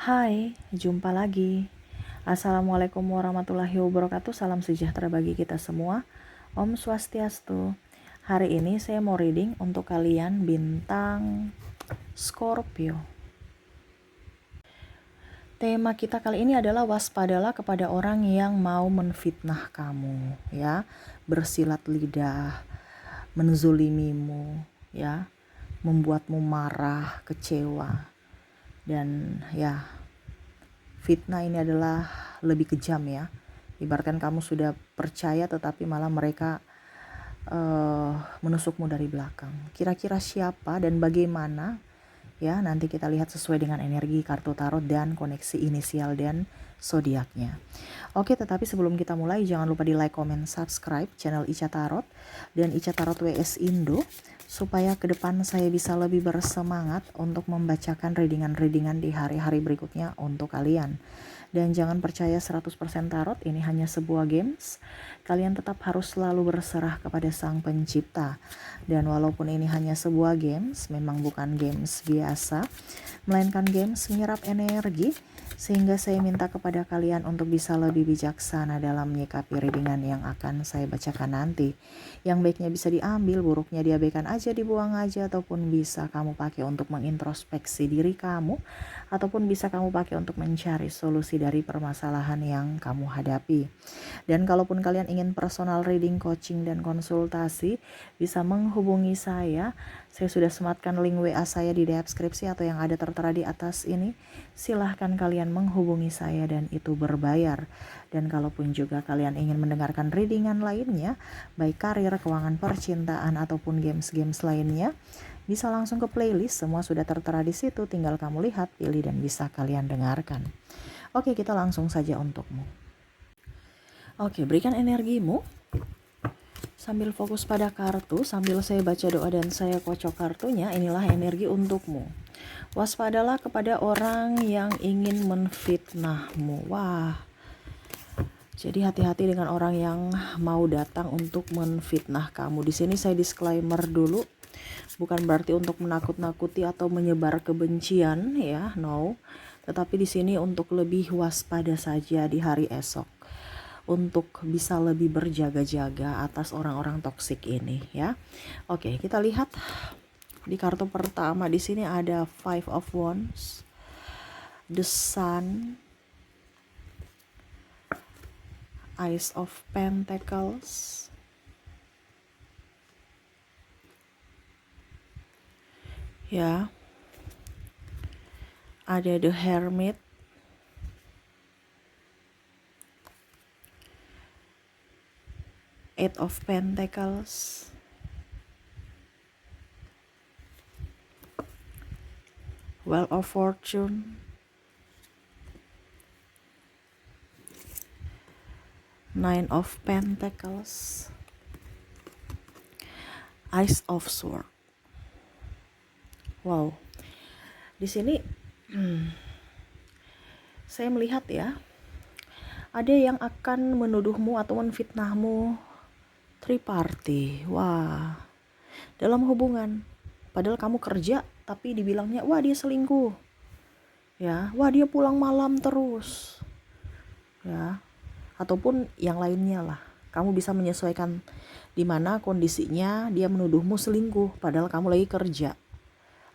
Hai, jumpa lagi. Assalamualaikum warahmatullahi wabarakatuh. Salam sejahtera bagi kita semua. Om Swastiastu. Hari ini saya mau reading untuk kalian bintang Scorpio. Tema kita kali ini adalah waspadalah kepada orang yang mau menfitnah kamu, ya, bersilat lidah, menzulimimu, ya, membuatmu marah, kecewa, dan ya, fitnah ini adalah lebih kejam ya. Ibaratkan kamu sudah percaya tetapi malah mereka menusukmu dari belakang. Kira-kira siapa dan bagaimana? Ya, nanti kita lihat sesuai dengan energi kartu tarot dan koneksi inisial dan zodiaknya. Oke, tetapi sebelum kita mulai jangan lupa di like, comment, subscribe channel Ica Tarot dan Ica Tarot WS Indo supaya ke depan saya bisa lebih bersemangat untuk membacakan readingan-readingan di hari-hari berikutnya untuk kalian. Dan jangan percaya 100% tarot, ini hanya sebuah games. Kalian tetap harus selalu berserah kepada Sang Pencipta. Dan walaupun ini hanya sebuah games, memang bukan games biasa, melainkan games menyerap energi, sehingga saya minta kepada kalian untuk bisa lebih bijaksana dalam menyikapi readingan yang akan saya bacakan nanti. Yang baiknya bisa diambil, buruknya diabaikan aja, dibuang aja, ataupun bisa kamu pakai untuk mengintrospeksi diri kamu, ataupun bisa kamu pakai untuk mencari solusi dari permasalahan yang kamu hadapi. Dan kalaupun kalian ingin personal reading, coaching, dan konsultasi, bisa menghubungi saya. Saya sudah sematkan link WA saya di deskripsi atau yang ada tertera di atas ini. Silahkan kalian menghubungi saya dan itu berbayar. Dan kalaupun juga kalian ingin mendengarkan readingan lainnya, baik karir, keuangan, percintaan, ataupun games-games lainnya, bisa langsung ke playlist, semua sudah tertera di situ, tinggal kamu lihat, pilih, dan bisa kalian dengarkan. Oke, kita langsung saja untukmu. Oke, berikan energimu sambil fokus pada kartu, sambil saya baca doa dan saya kocok kartunya. Inilah energi untukmu. Waspadalah kepada orang yang ingin menfitnahmu. Wah, jadi hati-hati dengan orang yang mau datang untuk menfitnah kamu. Di sini saya disclaimer dulu, bukan berarti untuk menakut-nakuti atau menyebar kebencian ya, no. Tetapi di sini untuk lebih waspada saja di hari esok, untuk bisa lebih berjaga-jaga atas orang-orang toksik ini ya. Oke, kita lihat di kartu pertama. Di sini ada Five of Wands, The Sun, Ace of Pentacles, ya, ada The Hermit, Eight of Pentacles, Wheel of Fortune, Nine of Pentacles, Ace of Swords. Wow, di sini saya melihat ya, ada yang akan menuduhmu atau menfitnahmu triparty. Wah, dalam hubungan, padahal kamu kerja tapi dibilangnya wah dia selingkuh, ya, wah dia pulang malam terus, ya, ataupun yang lainnya lah. Kamu bisa menyesuaikan di mana kondisinya dia menuduhmu selingkuh padahal kamu lagi kerja,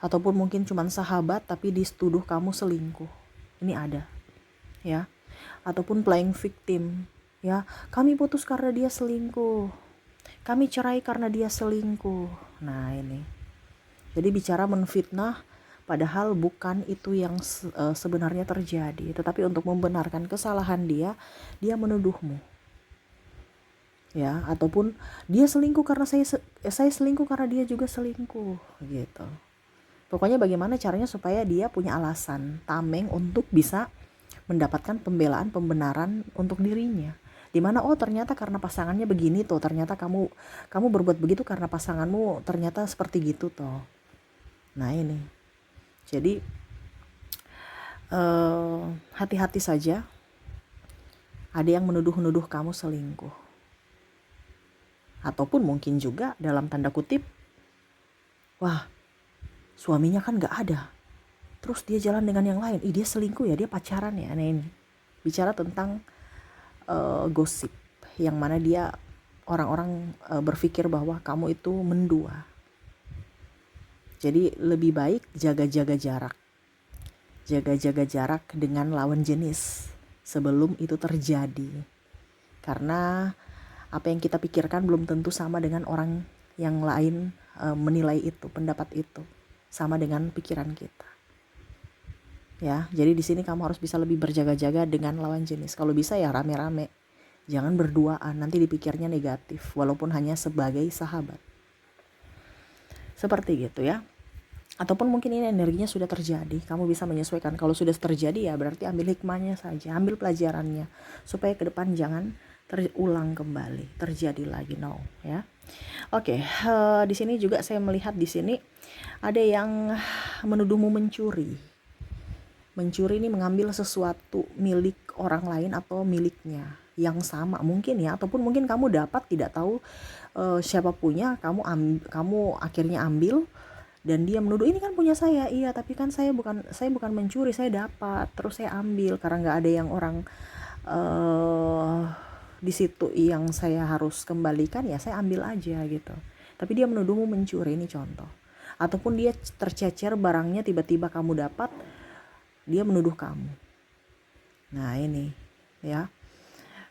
ataupun mungkin cuma sahabat tapi dituduh kamu selingkuh. Ini ada, ya. Ataupun playing victim, ya, kami putus karena dia selingkuh, kami cerai karena dia selingkuh. Nah ini, jadi bicara menfitnah padahal bukan itu yang sebenarnya terjadi, tetapi untuk membenarkan kesalahan dia menuduhmu, ya, ataupun dia selingkuh karena saya selingkuh karena dia juga selingkuh, gitu. Pokoknya bagaimana caranya supaya dia punya alasan tameng untuk bisa mendapatkan pembelaan, pembenaran untuk dirinya. Dimana oh ternyata karena pasangannya begini tuh, ternyata kamu berbuat begitu karena pasanganmu ternyata seperti gitu tuh. Nah ini, jadi hati-hati saja. Ada yang menuduh-nuduh kamu selingkuh, ataupun mungkin juga dalam tanda kutip, wah suaminya kan gak ada, terus dia jalan dengan yang lain, dia selingkuh ya, dia pacaran ya. Nah ini bicara tentang gosip yang mana dia orang-orang berpikir bahwa kamu itu mendua. Jadi lebih baik jaga-jaga jarak dengan lawan jenis sebelum itu terjadi, karena apa yang kita pikirkan belum tentu sama dengan orang yang lain menilai itu, pendapat itu sama dengan pikiran kita. Ya, jadi di sini kamu harus bisa lebih berjaga-jaga dengan lawan jenis. Kalau bisa ya rame-rame, jangan berduaan, nanti dipikirnya negatif walaupun hanya sebagai sahabat. Seperti gitu ya. Ataupun mungkin ini energinya sudah terjadi, kamu bisa menyesuaikan. Kalau sudah terjadi ya berarti ambil hikmahnya saja, ambil pelajarannya supaya ke depan jangan terulang kembali, terjadi lagi, no ya. Oke, di sini juga saya melihat di sini ada yang menuduhmu mencuri. Mencuri ini mengambil sesuatu milik orang lain atau miliknya yang sama mungkin ya, ataupun mungkin kamu dapat tidak tahu siapa punya, kamu akhirnya ambil. Dan dia menuduh ini kan punya saya, iya tapi kan saya bukan mencuri, saya dapat terus saya ambil karena nggak ada yang orang di situ yang saya harus kembalikan, ya saya ambil aja gitu. Tapi dia menuduhmu mencuri, ini contoh. Ataupun dia tercecer barangnya, tiba-tiba kamu dapat, dia menuduh kamu. Nah ini ya.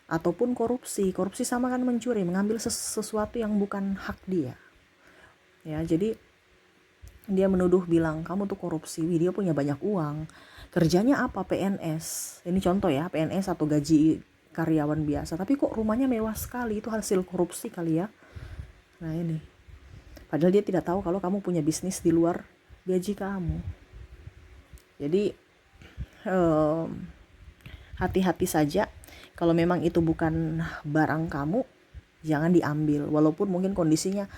Ataupun korupsi sama kan mencuri, mengambil sesuatu yang bukan hak dia. Ya, jadi dia menuduh bilang kamu tuh korupsi. Dia punya banyak uang, kerjanya apa, PNS, ini contoh ya, PNS atau gaji karyawan biasa, tapi kok rumahnya mewah sekali, itu hasil korupsi kali ya. Nah ini padahal dia tidak tahu kalau kamu punya bisnis di luar gaji kamu. Jadi hati-hati saja, kalau memang itu bukan barang kamu jangan diambil, walaupun mungkin kondisinya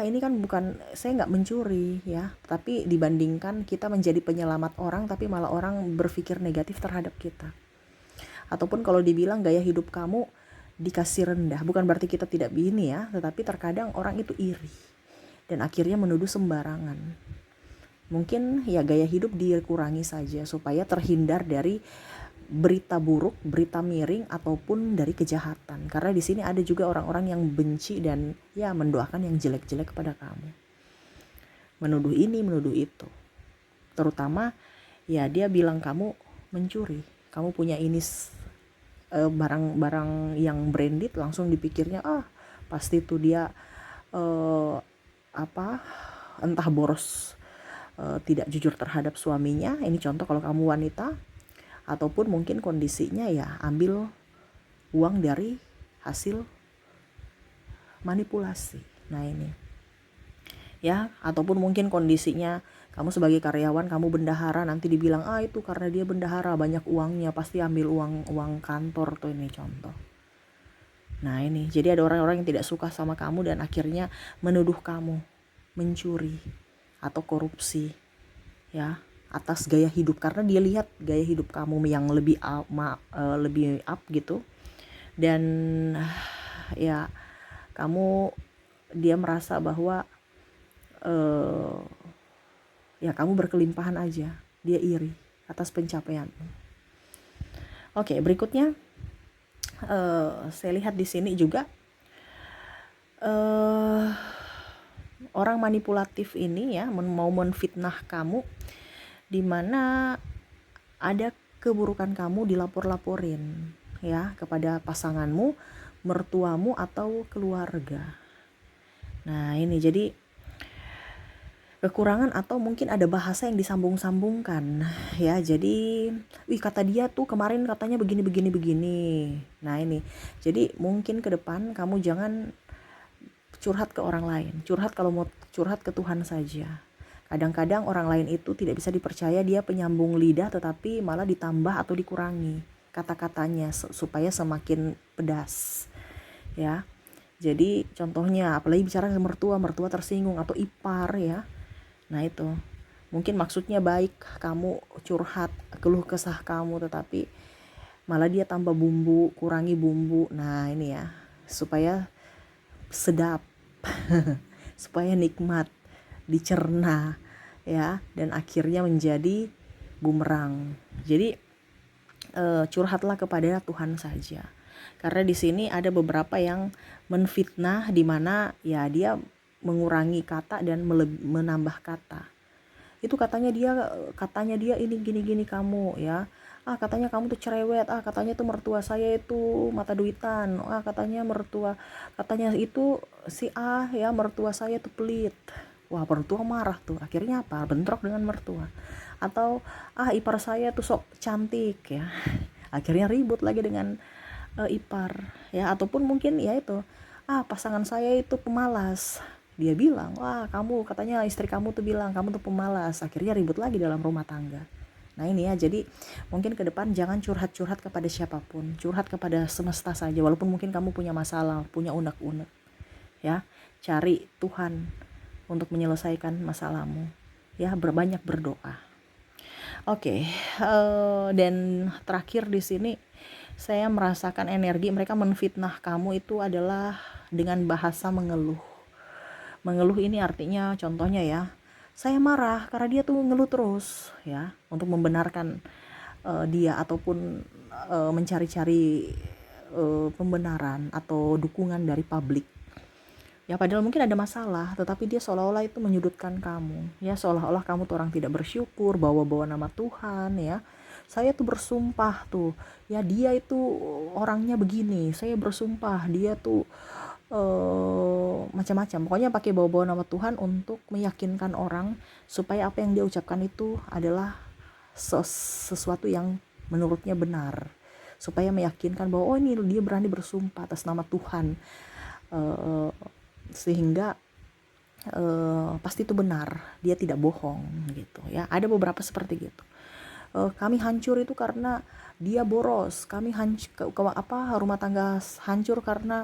ini kan bukan, saya nggak mencuri ya, tapi dibandingkan kita menjadi penyelamat orang tapi malah orang berpikir negatif terhadap kita. Ataupun kalau dibilang gaya hidup kamu dikasih rendah, bukan berarti kita tidak begini ya, tetapi terkadang orang itu iri dan akhirnya menuduh sembarangan. Mungkin ya gaya hidup dikurangi saja supaya terhindar dari berita buruk, berita miring, ataupun dari kejahatan. Karena di sini ada juga orang-orang yang benci dan ya mendoakan yang jelek-jelek kepada kamu. Menuduh ini, menuduh itu. Terutama ya dia bilang kamu mencuri. Kamu punya ini barang-barang yang branded, langsung dipikirnya pasti tuh dia entah boros, tidak jujur terhadap suaminya. Ini contoh kalau kamu wanita. Ataupun mungkin kondisinya ya ambil uang dari hasil manipulasi. Nah ini ya, ataupun mungkin kondisinya kamu sebagai karyawan, kamu bendahara, nanti dibilang itu karena dia bendahara banyak uangnya, pasti ambil uang kantor tuh, ini contoh. Nah ini jadi ada orang-orang yang tidak suka sama kamu dan akhirnya menuduh kamu mencuri atau korupsi ya, atas gaya hidup, karena dia lihat gaya hidup kamu yang lebih up gitu, dan ya dia merasa bahwa ya kamu berkelimpahan aja, dia iri atas pencapaianmu. Oke, berikutnya saya lihat di sini juga orang manipulatif ini ya mau menfitnah kamu, dimana ada keburukan kamu dilapor-laporin ya kepada pasanganmu, mertuamu, atau keluarga. Nah ini jadi kekurangan atau mungkin ada bahasa yang disambung-sambungkan ya. Jadi kata dia tuh kemarin katanya begini. Nah ini jadi mungkin ke depan kamu jangan curhat ke orang lain, kalau mau curhat ke Tuhan saja. Kadang-kadang orang lain itu tidak bisa dipercaya, dia penyambung lidah tetapi malah ditambah atau dikurangi kata-katanya supaya semakin pedas ya. Jadi contohnya apalagi bicara ke mertua tersinggung atau ipar ya. Nah itu mungkin maksudnya baik, kamu curhat keluh kesah kamu, tetapi malah dia tambah bumbu, kurangi bumbu. Nah ini ya supaya sedap supaya nikmat dicerna ya, dan akhirnya menjadi bumerang. Jadi curhatlah kepada Tuhan saja. Karena di sini ada beberapa yang menfitnah, di mana ya dia mengurangi kata dan menambah kata. Itu katanya dia ini gini-gini kamu ya. Katanya kamu tuh cerewet. Katanya tuh mertua saya itu mata duitan. Katanya itu si ya mertua saya tuh pelit. Wah, mertua marah tuh. Akhirnya apa? Bentrok dengan mertua. Atau ipar saya tuh sok cantik ya. Akhirnya ribut lagi dengan ipar ya. Ataupun mungkin ya itu, pasangan saya itu pemalas. Dia bilang, katanya istri kamu tuh bilang kamu tuh pemalas. Akhirnya ribut lagi dalam rumah tangga. Nah ini ya, jadi mungkin ke depan jangan curhat-curhat kepada siapapun, curhat kepada semesta saja. Walaupun mungkin kamu punya masalah, punya unek-unek ya, cari Tuhan untuk menyelesaikan masalahmu ya, berbanyak berdoa. Oke, dan terakhir di sini saya merasakan energi mereka menfitnah kamu itu adalah dengan bahasa mengeluh. Mengeluh ini artinya contohnya ya, saya marah karena dia tuh ngeluh terus ya, untuk membenarkan dia ataupun mencari-cari pembenaran atau dukungan dari publik. Ya padahal mungkin ada masalah, tetapi dia seolah-olah itu menyudutkan kamu. Ya seolah-olah kamu tuh orang tidak bersyukur, bawa-bawa nama Tuhan ya. Saya tuh bersumpah tuh, ya dia itu orangnya begini. Saya bersumpah dia tuh macam-macam. Pokoknya pakai bawa-bawa nama Tuhan untuk meyakinkan orang supaya apa yang dia ucapkan itu adalah sesuatu yang menurutnya benar. Supaya meyakinkan bahwa ini dia berani bersumpah atas nama Tuhan. Sehingga pasti itu benar, dia tidak bohong gitu ya. Ada beberapa seperti gitu. Kami hancur itu karena dia boros, kami rumah tangga hancur karena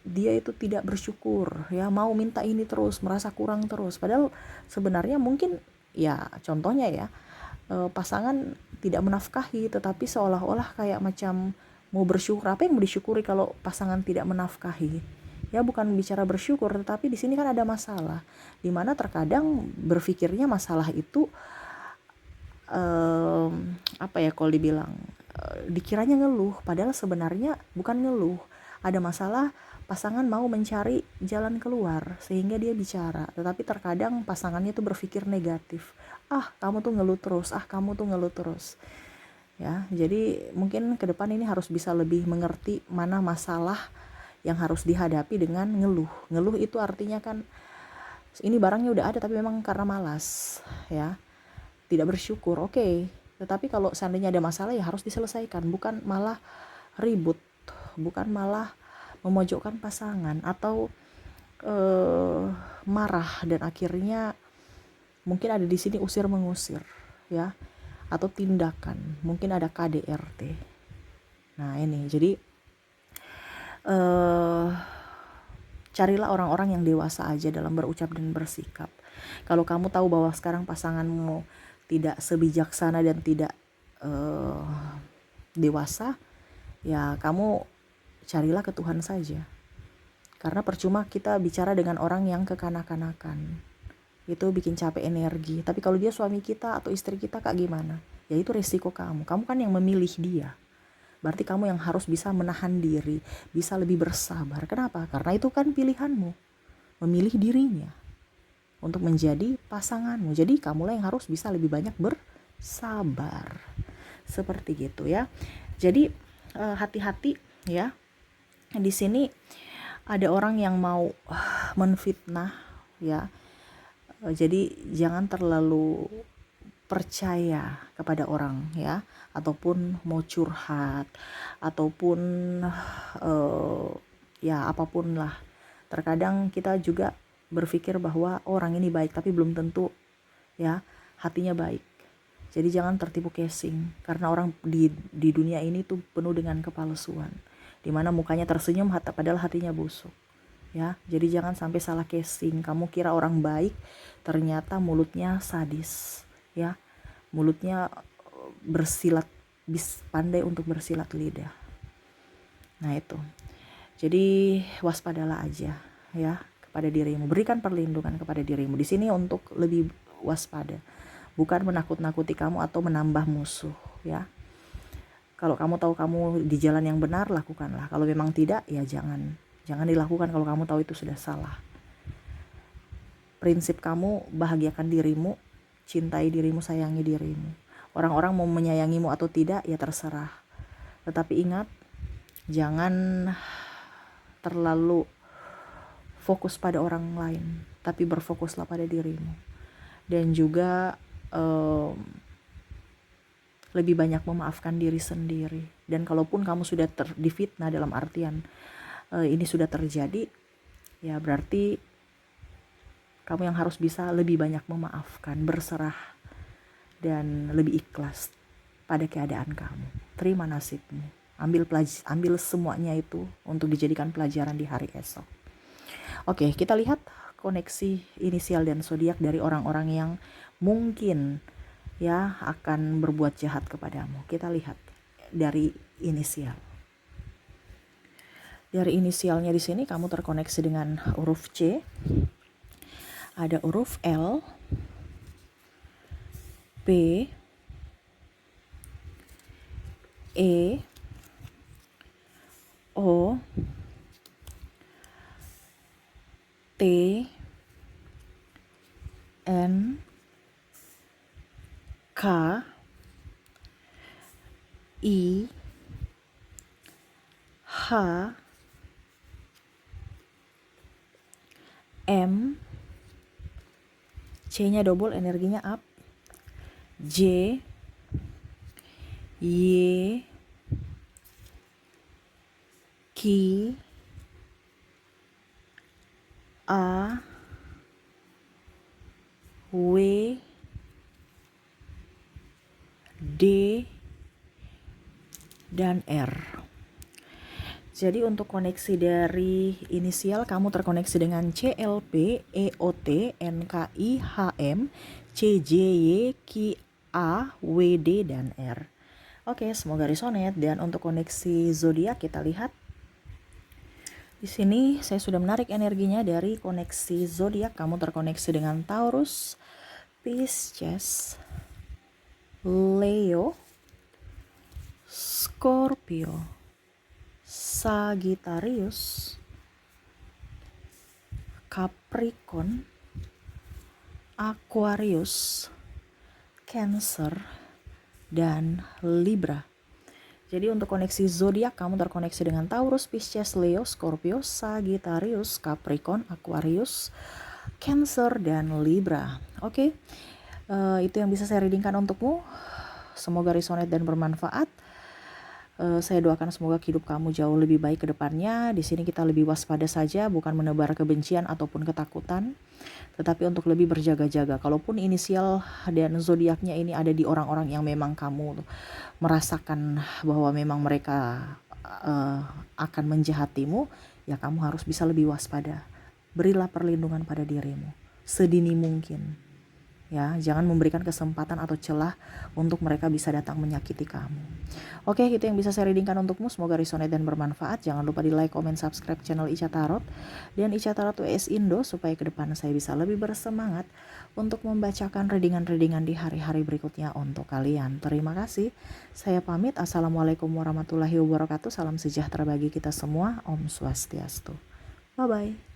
dia itu tidak bersyukur ya, mau minta ini terus, merasa kurang terus. Padahal sebenarnya mungkin ya contohnya ya, pasangan tidak menafkahi, tetapi seolah-olah kayak macam mau bersyukur. Apa yang mau disyukuri kalau pasangan tidak menafkahi? Ya bukan bicara bersyukur, tetapi di sini kan ada masalah, dimana terkadang berpikirnya masalah itu kalau dibilang dikiranya ngeluh, padahal sebenarnya bukan ngeluh. Ada masalah, pasangan mau mencari jalan keluar sehingga dia bicara, tetapi terkadang pasangannya tuh berpikir negatif. Kamu tuh ngeluh terus, kamu tuh ngeluh terus. Ya, jadi mungkin ke depan ini harus bisa lebih mengerti mana masalah yang harus dihadapi dengan ngeluh. Ngeluh itu artinya kan ini barangnya udah ada tapi memang karena malas ya, tidak bersyukur. Oke. Tetapi kalau seandainya ada masalah ya harus diselesaikan, bukan malah ribut, bukan malah memojokkan pasangan atau marah dan akhirnya mungkin ada di sini usir mengusir ya, atau tindakan, mungkin ada KDRT. Nah ini jadi carilah orang-orang yang dewasa aja dalam berucap dan bersikap. Kalau kamu tahu bahwa sekarang pasanganmu tidak sebijaksana dan tidak dewasa, ya kamu carilah ke Tuhan saja. Karena percuma kita bicara dengan orang yang kekanak-kanakan, itu bikin capek energi. Tapi kalau dia suami kita atau istri kita, Kak, gimana? Ya itu resiko kamu kan yang memilih dia. Berarti kamu yang harus bisa menahan diri, bisa lebih bersabar. Kenapa? Karena itu kan pilihanmu, memilih dirinya untuk menjadi pasanganmu. Jadi kamulah yang harus bisa lebih banyak bersabar. Seperti gitu ya. Jadi hati-hati ya. Di sini ada orang yang mau menfitnah ya. Jadi jangan terlalu percaya kepada orang ya, ataupun mau curhat ataupun ya apapun lah. Terkadang kita juga berpikir bahwa orang ini baik, tapi belum tentu ya hatinya baik. Jadi jangan tertipu casing, karena orang di dunia ini tuh penuh dengan kepalsuan, dimana mukanya tersenyum padahal hatinya busuk ya. Jadi jangan sampai salah casing, kamu kira orang baik ternyata mulutnya sadis ya, mulutnya pandai untuk bersilat lidah. Nah itu, jadi waspadalah aja ya kepada dirimu, berikan perlindungan kepada dirimu di sini untuk lebih waspada, bukan menakut-nakuti kamu atau menambah musuh ya. Kalau kamu tahu kamu di jalan yang benar, lakukanlah. Kalau memang tidak, ya jangan dilakukan kalau kamu tahu itu sudah salah. Prinsip kamu, bahagiakan dirimu, cintai dirimu, sayangi dirimu. Orang-orang mau menyayangimu atau tidak, ya terserah. Tetapi ingat, jangan terlalu fokus pada orang lain, tapi berfokuslah pada dirimu. Dan juga lebih banyak memaafkan diri sendiri. Dan kalaupun kamu sudah difitnah, dalam artian ini sudah terjadi, ya berarti kamu yang harus bisa lebih banyak memaafkan, berserah, dan lebih ikhlas pada keadaan kamu. Terima nasibmu. Ambil semuanya itu untuk dijadikan pelajaran di hari esok. Oke, kita lihat koneksi inisial dan zodiak dari orang-orang yang mungkin ya akan berbuat jahat kepadamu. Kita lihat dari inisial. Dari inisialnya di sini kamu terkoneksi dengan huruf C, ada huruf L, P, E, O, T, N, K, I, H, M, C-nya double, energinya up, J, Y, Q, A, W, D, dan R. Jadi untuk koneksi dari inisial kamu terkoneksi dengan CLP, EOT, NKI, HM, CJY, KA, WD, dan R. Oke, semoga resonate. Dan untuk koneksi zodiak kita lihat. Di sini saya sudah menarik energinya dari koneksi zodiak. Kamu terkoneksi dengan Taurus, Pisces, Leo, Scorpio, Sagittarius, Capricorn, Aquarius, Cancer, dan Libra. Jadi untuk koneksi zodiak kamu terkoneksi dengan Taurus, Pisces, Leo, Scorpio, Sagittarius, Capricorn, Aquarius, Cancer, dan Libra. Oke, itu yang bisa saya readingkan untukmu. Semoga resonate dan bermanfaat. Saya doakan semoga hidup kamu jauh lebih baik ke depannya. Di sini kita lebih waspada saja, bukan menebar kebencian ataupun ketakutan, tetapi untuk lebih berjaga-jaga. Kalaupun inisial dan zodiaknya ini ada di orang-orang yang memang kamu merasakan bahwa memang mereka akan menjahatimu, ya kamu harus bisa lebih waspada. Berilah perlindungan pada dirimu sedini mungkin. Ya, jangan memberikan kesempatan atau celah untuk mereka bisa datang menyakiti kamu. Oke, itu yang bisa saya readingkan untukmu. Semoga resonate dan bermanfaat. Jangan lupa di like, comment, subscribe channel Ica Tarot dan Ica Tarot US Indo supaya ke depan saya bisa lebih bersemangat untuk membacakan readingan-readingan di hari-hari berikutnya untuk kalian. Terima kasih. Saya pamit. Assalamualaikum warahmatullahi wabarakatuh. Salam sejahtera bagi kita semua. Om Swastiastu. Bye-bye.